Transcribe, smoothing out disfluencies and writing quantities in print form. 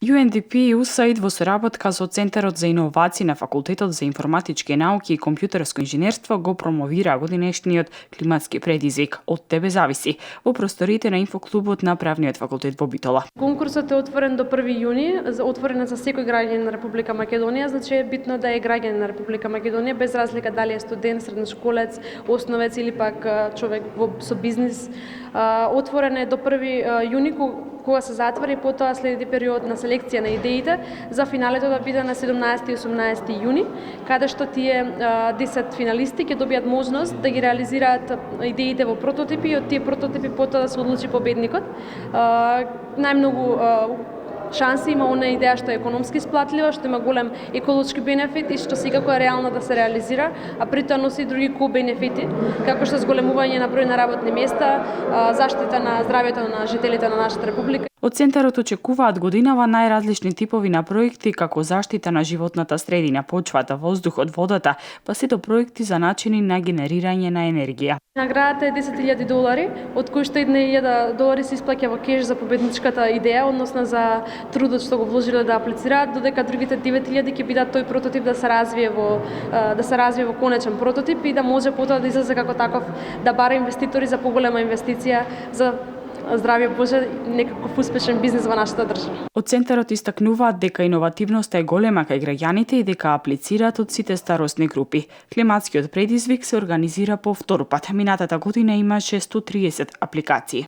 UNDP и USAID во соработка со Центарот за иновации на Факултетот за информатички науки и компјутерско инженерство го промовира годинешниот климатски предизвик "Од тебе зависи" во просториите на инфоклубот на Правниот факултет во Битола. Конкурсот е отворен до 1 јуни, отворен е за секој граѓанин на Република Македонија, значи е битно да е граѓанин на Република Македонија без разлика дали е студент, средношколец, основец или пак човек со бизнис. Отворен е до 1 јуни кога се затвори, потоа следи период на селекција на идеите за финалето да биде на 17 и 18 јуни, каде што тие 10 финалисти ќе добијат можност да ги реализираат идеите во прототипи и од тие прототипи потоа да се одлучи победникот. Најмногу шанси има она идеја што е економски исплатлива, што има голем еколошки бенефит и што секако е реално да се реализира, а при тоа носи и други ко-бенефити, како што зголемување на број на работни места, заштита на здравјето на жителите на нашата република. Од Центарот очекуваат годинава најразлични типови на проекти, како заштита на животната средина, почвата, воздухот, водата, па се до проекти за начини на генерирање на енергија. Наградата е $10,000, од кои што $1,000 се исплаќа во кеш за победничката идеја, односно за трудот што го вложиле да аплицираат, додека другите 9,000 ќе бидат тој прототип да се развие во конечен прототип и да може потоа да излезе како таков, да бара инвеститори за поголема инвестиција за здравје Боже, некаков успешен бизнис во нашата држава. Од Центарот истакнуваат дека иновативноста е голема кај граѓаните и дека аплицираат од сите старосни групи. Климатскиот предизвик се организира по втор пат. Минатата година имаше 130 апликации.